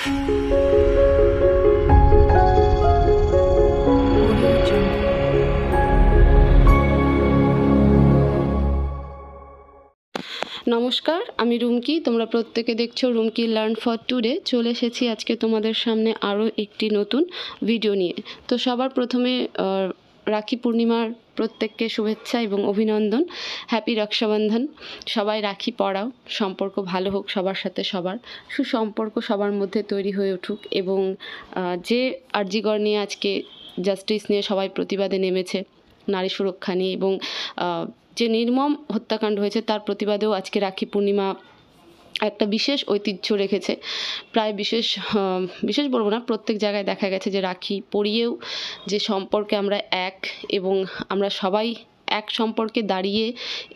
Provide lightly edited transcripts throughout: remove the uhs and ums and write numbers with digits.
নমস্কার, আমি রুমকি। তোমরা প্রত্যেকে দেখছো রুমকি লার্ন ফর টুডে। চলে এসেছি আজকে তোমাদের সামনে আরও একটি নতুন ভিডিও নিয়ে। তো সবার প্রথমে রাখি পূর্ণিমার প্রত্যেককে শুভেচ্ছা এবং অভিনন্দন। হ্যাপি রক্ষাবন্ধন। সবাই রাখি পরাও, সম্পর্ক ভালো হোক সবার সাথে, সবার সুসম্পর্ক সবার মধ্যে তৈরি হয়ে উঠুক। এবং যে আরজিকর নিয়ে আজকে জাস্টিস নিয়ে সবাই প্রতিবাদে নেমেছে, নারী সুরক্ষা নিয়ে, এবং যে নির্মম হত্যাকাণ্ড হয়েছে তার প্রতিবাদেও আজকে রাখি পূর্ণিমা একটা বিশেষ ঐতিহ্য রেখেছে। প্রায় বিশেষ বলবো না, প্রত্যেক জায়গায় দেখা গেছে যে রাখি পরিয়েও যে সম্পর্কে আমরা এক, এবং আমরা সবাই এক সম্পর্কে দাঁড়িয়ে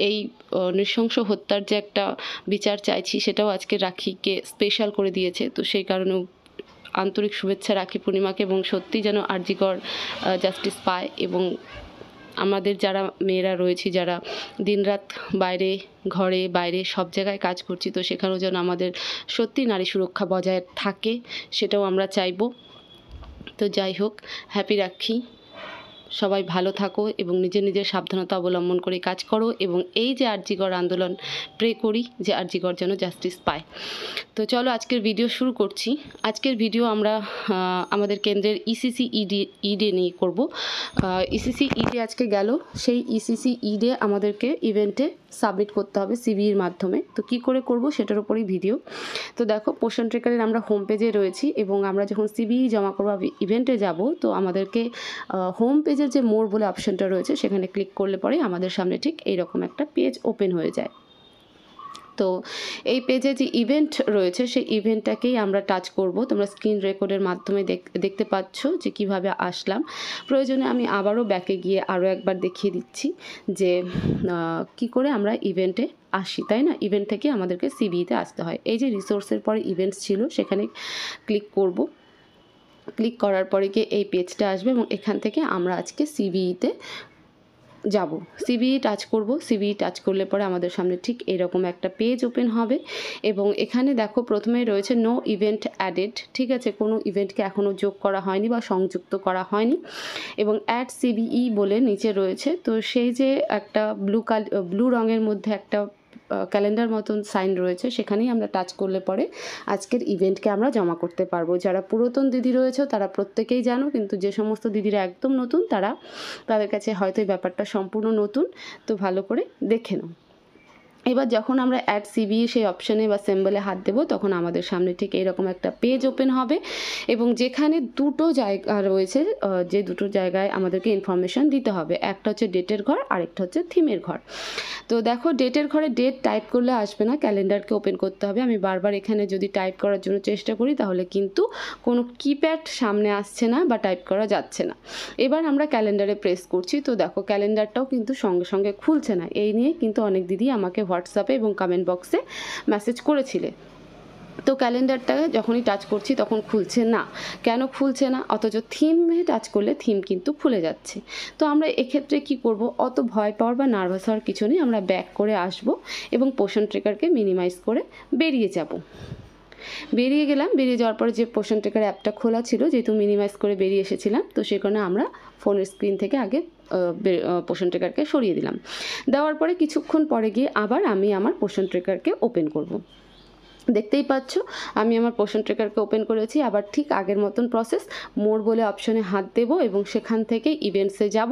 এই নৃশংস হত্যার যে একটা বিচার চাইছি, সেটাও আজকে রাখিকে স্পেশাল করে দিয়েছে। তো সেই কারণেও আন্তরিক শুভেচ্ছা রাখি পূর্ণিমাকে, এবং সত্যি যেন আরজিকর জাস্টিস পায়। এবং আমাদের যারা মেয়েরা রয়েছি, যারা দিনরাত বাইরে, ঘরে বাইরে সব জায়গায় কাজ করছি, তো সেখানেও যেন আমাদের সত্যি নারী সুরক্ষা বজায় থাকে, সেটাও আমরা চাইব। তো যাই হোক, হ্যাপি রাখি। সবাই ভালো থাকো এবং নিজের নিজের সাবধানতা অবলম্বন করে কাজ করো। এবং এই যে আরজিকর আন্দোলন, প্রে করি যে আরজিকর যেন জাস্টিস পায়। তো চলো আজকের ভিডিও শুরু করছি। আজকের ভিডিও আমরা আমাদের কেন্দ্রের ইসিসি ইডে নিয়ে করব। ইসিসি ইডে আজকে গেল, সেই ইসিসি ইডে আমাদেরকে ইভেন্টে সাবমিট করতে হবে সিবিইর মাধ্যমে। তো কি করে করব সেটার উপরই ভিডিও। তো দেখো, পোষণ ট্রেকারের আমরা হোম পেজে রয়েছি, এবং আমরা যখন সিবিই জমা করবো, ইভেন্টে যাব, তো আমাদেরকে হোম পেজের যে মোর বলে অপশনটা রয়েছে সেখানে ক্লিক করলে পরে আমাদের সামনে ঠিক এইরকম একটা পেজ ওপেন হয়ে যায়। তো এই পেজে যে ইভেন্ট রয়েছে সেই ইভেন্টটাকেই আমরা টাচ করব। তোমরা স্ক্রিন রেকর্ডের মাধ্যমে দেখতে পাচ্ছ যে কিভাবে আসলাম। প্রয়োজনে আমি আবারও ব্যাকে গিয়ে আরও একবার দেখিয়ে দিচ্ছি যে কি করে আমরা ইভেন্টে আসি, তাই না? ইভেন্ট থেকে আমাদেরকে সিবিইতে আসতে হয়। এই যে রিসোর্সের পরে ইভেন্টস ছিল, সেখানে ক্লিক করব। ক্লিক করার পরে গিয়ে এই পেজটা আসবে, এবং এখান থেকে আমরা আজকে সিবিইতে যাব। সিবিই টাচ করব। সিবিই টাচ করলে পরে আমাদের সামনে ঠিক এরকম একটা পেজ ওপেন হবে, এবং এখানে দেখো প্রথমে রয়েছে নো ইভেন্ট অ্যাডেড। ঠিক আছে, কোনো ইভেন্টকে এখনও যোগ করা হয়নি বা সংযুক্ত করা হয়নি। এবং অ্যাড সিবিই বলে নিচে রয়েছে। তো সেই যে একটা ব্লু রঙের মধ্যে একটা ক্যালেন্ডার মতন সাইন রয়েছে, সেখানেই আমরা টাচ করলে পরে আজকের ইভেন্টকে আমরা জমা করতে পারবো। যারা পুরাতন দিদি রয়েছে তারা প্রত্যেকেই জানো, কিন্তু যে সমস্ত দিদিরা একদম নতুন তাদের কাছে হয়তো এই ব্যাপারটা সম্পূর্ণ নতুন। তো ভালো করে দেখে নাও। এবার যখন আমরা অ্যাড সিবিই সেই অপশানে বা সিম্বলে হাত দেবো, তখন আমাদের সামনে ঠিক এরকম একটা পেজ ওপেন হবে, এবং যেখানে দুটো জায়গা রয়েছে, যে দুটো জায়গায় আমাদেরকে ইনফরমেশান দিতে হবে। একটা হচ্ছে ডেটের ঘর, আরেকটা হচ্ছে থিমের ঘর। তো দেখো, ডেটের ঘরে ডেট টাইপ করলে আসবে না, ক্যালেন্ডারকে ওপেন করতে হবে। আমি বারবার এখানে যদি টাইপ করার জন্য চেষ্টা করি, তাহলে কিন্তু কোনো কিপ্যাড সামনে আসছে না বা টাইপ করা যাচ্ছে না। এবার আমরা ক্যালেন্ডারে প্রেস করছি। তো দেখো, ক্যালেন্ডারটাও কিন্তু সঙ্গে সঙ্গে খুলছে না। এই নিয়ে কিন্তু অনেক দিদি আমাকে হোয়াটসঅ্যাপে এবং কমেন্ট বক্সে মেসেজ করেছিলে। তো ক্যালেন্ডারটা যখনই টাচ করছি তখন খুলছে না। কেন খুলছে না? অথচ থিমে টাচ করলে থিম কিন্তু খুলে যাচ্ছে। তো আমরা এক্ষেত্রে কি করব? অত ভয় পাওয়ার বা নার্ভাস হওয়ার কিছু নেই। আমরা ব্যাক করে আসব এবং পোষণ ট্রেকারকে মিনিমাইজ করে বেরিয়ে যাব। বেরিয়ে গেলাম। বেরিয়ে যাওয়ার পরে যে পোষণ ট্রেকার অ্যাপটা খোলা ছিল, যেহেতু মিনিমাইজ করে বেরিয়ে এসেছিলাম, তো সেই কারণে আমরা ফোনের স্ক্রিন থেকে আগে পোষণ ট্রেকারকে সরিয়ে দিলাম। দেওয়ার পরে কিছুক্ষণ পরে গিয়ে আবার আমি আমার পোষণ ট্রেকারকে ওপেন করব। দেখতেই পাচ্ছ আমি আমার পোষণ ট্রেকারকে ওপেন করেছি। আবার ঠিক আগের মতন প্রসেস, মোর বলে অপশনে হাত দেব এবং সেখান থেকে ইভেন্টসে যাব।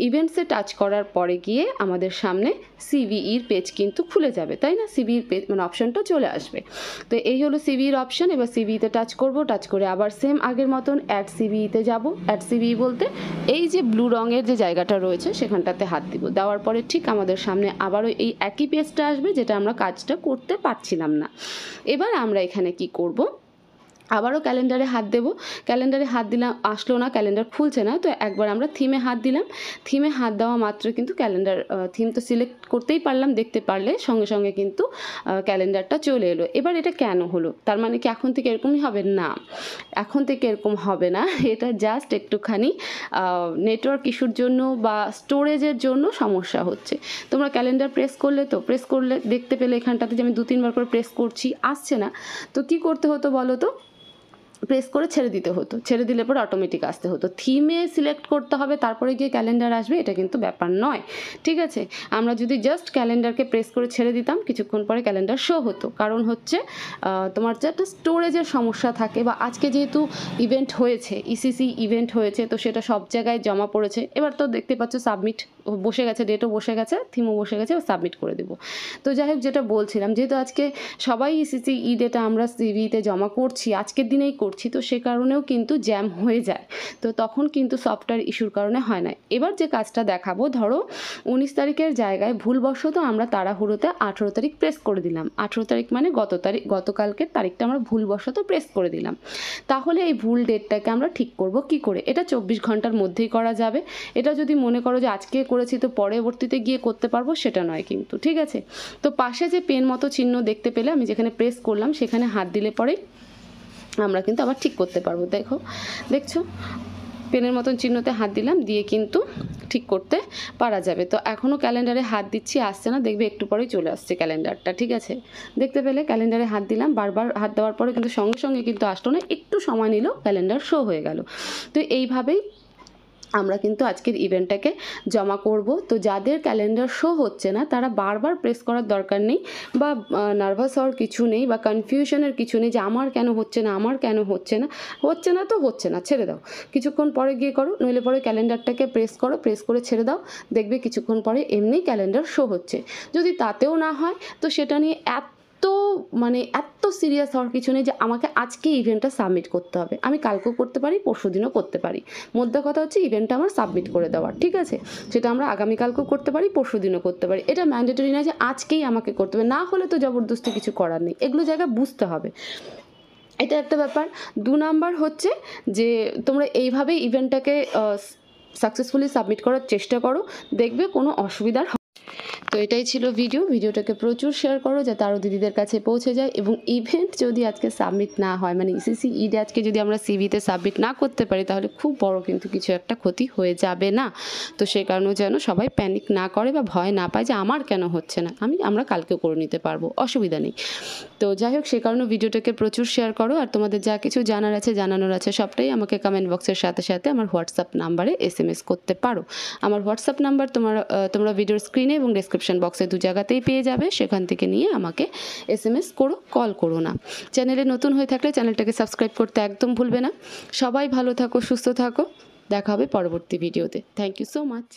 ইভেন্টসে টাচ করার পরে গিয়ে আমাদের সামনে সিবিইর পেজ কিন্তু খুলে যাবে, তাই না? সিবিইর পেজ মানে অপশনটা চলে আসবে। তো এই হলো সিবিইর অপশন। এবার সিবিইতে টাচ করব। টাচ করে আবার সেম আগের মতন অ্যাড সিবিইতে যাব। অ্যাড সিবিই বলতে এই যে ব্লু রঙের যে জায়গাটা রয়েছে সেখানটাতে হাত দিব। দেওয়ার পরে ঠিক আমাদের সামনে আবারও এই একই পেজটা আসবে, যেটা আমরা কাজটা করতে পারছিলাম না। এবার আমরা এখানে কি করব? আবারও ক্যালেন্ডারে হাত দেব। ক্যালেন্ডারে হাত দিলাম, আসলো না, ক্যালেন্ডার খুলছে না। তো একবার আমরা থিমে হাত দিলাম। থিমে হাত দেওয়া মাত্র কিন্তু ক্যালেন্ডার, থিম তো সিলেক্ট করতেই পারলাম, দেখতে পারলে সঙ্গে সঙ্গে কিন্তু ক্যালেন্ডারটা চলে এলো। এবার এটা কেন হলো? তার মানে কি এখন থেকে এরকমই হবে? না, এখন থেকে এরকম হবে না। এটা জাস্ট একটুখানি নেটওয়ার্ক ইস্যুর জন্য বা স্টোরেজের জন্য সমস্যা হচ্ছে। তোমরা ক্যালেন্ডার প্রেস করলে দেখতে পেলে এখানটাতে যে আমি 2-3 বার করে প্রেস করছি, আসছে না। তো কি করতে হতো বলো তো? প্রেস করে ছেড়ে দিতে হতো, ছেড়ে দিলে পরে অটোমেটিক আসতে হতো। থিমে সিলেক্ট করতে হবে তারপরে গিয়ে ক্যালেন্ডার আসবে, এটা কিন্তু ব্যাপার নয়, ঠিক আছে। আমরা যদি জাস্ট ক্যালেন্ডারকে প্রেস করে ছেড়ে দিতাম কিছুক্ষণ পরে ক্যালেন্ডার শো হতো। কারণ হচ্ছে তোমার যে একটা স্টোরেজের সমস্যা থাকে, বা আজকে যেহেতু ইভেন্ট হয়েছে, ইসিসি ইভেন্ট হয়েছে, তো সেটা সব জায়গায় জমা পড়েছে। এবার তো দেখতে পাচ্ছ সাবমিট বসে গেছে, ডেটও বসে গেছে, থিমও বসে গেছে, সাবমিট করে দেবো। তো যাই হোক, যেটা বলছিলাম, যেহেতু আজকে সবাই ইসিসি ডেটা আমরা সিভিতে জমা করছি, আজকের দিনেই করছি, তো সে কারণেও কিন্তু জ্যাম হয়ে যায়। তো তখন কিন্তু সফটওয়্যার ইস্যুর কারণে হয় না। এবার যে কাজটা দেখাবো, ধরো 19 তারিখের জায়গায় ভুলবশত আমরা তাড়াহুড়োতে 18 তারিখ প্রেস করে দিলাম। 18 তারিখ মানে গতকালকের তারিখটা আমরা ভুলবশত প্রেস করে দিলাম। তাহলে এই ভুল ডেটটাকে আমরা ঠিক করব কি করে? এটা 24 ঘন্টার মধ্যেই করা যাবে। এটা যদি মনে করো যে আজকে করেছি তো পরবর্তীতে গিয়ে করতে পারবো, সেটা নয় কিন্তু, ঠিক আছে। তো পাশে যে পেন মতো চিহ্ন দেখতে পেলে, আমি যেখানে প্রেস করলাম সেখানে হাত দিলে পরেই আমরা কিন্তু আবার ঠিক করতে পারবো। দেখছো পেনের মতন চিহ্নতে হাত দিলাম, দিয়ে কিন্তু ঠিক করতে পারা যাবে। তো এখনও ক্যালেন্ডারে হাত দিচ্ছি, আসছে না, দেখবে একটু পরেই চলে আসছে ক্যালেন্ডারটা, ঠিক আছে। দেখতে পেলে ক্যালেন্ডারে হাত দিলাম, বারবার হাত দেওয়ার পরে কিন্তু সঙ্গে সঙ্গে কিন্তু আসলো না, একটু সময় নিল, ক্যালেন্ডার শো হয়ে গেল। তো এইভাবেই আমরা কিন্তু আজকের ইভেন্টটাকে জমা করব। তো যাদের ক্যালেন্ডার শো হচ্ছে না তারা বারবার প্রেস করার দরকার নেই, বা নার্ভাস হওয়ার কিছু নেই, বা কনফিউশনের কিছু নেই যে আমার কেন হচ্ছে না, আমার কেন হচ্ছে না। তো হচ্ছে না, ছেড়ে দাও, কিছুক্ষণ পরে গিয়ে করো, নইলে পরে ক্যালেন্ডারটাকে প্রেস করো, প্রেস করে ছেড়ে দাও, দেখবে কিছুক্ষণ পরে এমনি ক্যালেন্ডার শো হচ্ছে। যদি তাতেও না হয় তো সেটা নিয়ে এত সিরিয়াস হওয়ার কিছু নেই যে আমাকে আজকে ইভেন্টটা সাবমিট করতে হবে। আমি কালকেও করতে পারি, পরশুদিনও করতে পারি। মোদ্দা কথা হচ্ছে ইভেন্টটা আমার সাবমিট করে দেওয়ার, ঠিক আছে। সেটা আমরা আগামীকালকেও করতে পারি, পরশুদিনও করতে পারি। এটা ম্যান্ডেটরি না যে আজকেই আমাকে করতে হবে, না হলে তো জবরদস্তি কিছু করার নেই। এগুলো জায়গা বুঝতে হবে, এটা একটা ব্যাপার। 2 নাম্বার হচ্ছে যে তোমরা এইভাবেই ইভেন্টটাকে সাকসেসফুলি সাবমিট করার চেষ্টা করো, দেখবে কোনো অসুবিধার। তো এটাই ছিল ভিডিওটাকে প্রচুর শেয়ার করো যাতে আরও দিদিদের কাছে পৌঁছে যায়। এবং ইভেন্ট যদি আজকে সাবমিট না হয়, মানে ইসিসি ইডে আজকে যদি আমরা সিভিতে সাবমিট না করতে পারি, তাহলে খুব বড় কিন্তু কিছু একটা ক্ষতি হয়ে যাবে না। তো সেই কারণেও যেন সবাই প্যানিক না করে বা ভয় না পায় যে আমার কেন হচ্ছে না, আমরা কালকেও করে নিতে পারবো, অসুবিধা নেই। তো যাই হোক, সে কারণে ভিডিওটাকে প্রচুর শেয়ার করো। আর তোমাদের যা কিছু জানার আছে, জানানোর আছে, সবটাই আমাকে কমেন্ট বক্সের সাথে সাথে আমার হোয়াটসঅ্যাপ নাম্বারে SMS করতে পারো। আমার হোয়াটসঅ্যাপ নাম্বার তোমরা ভিডিওর স্ক্রিনে এবং ডেসক্রিপশন বক্সে 2 জায়গাতেই পেয়ে যাবে। সেখান থেকে নিয়ে আমাকে SMS করো, কল করো না। চ্যানেলে নতুন হয়ে থাকলে চ্যানেলটাকে সাবস্ক্রাইব করতে একদম ভুলবে না। সবাই ভালো থাকো, সুস্থ থাকো, দেখা হবে পরবর্তী ভিডিওতে। Thank you so much.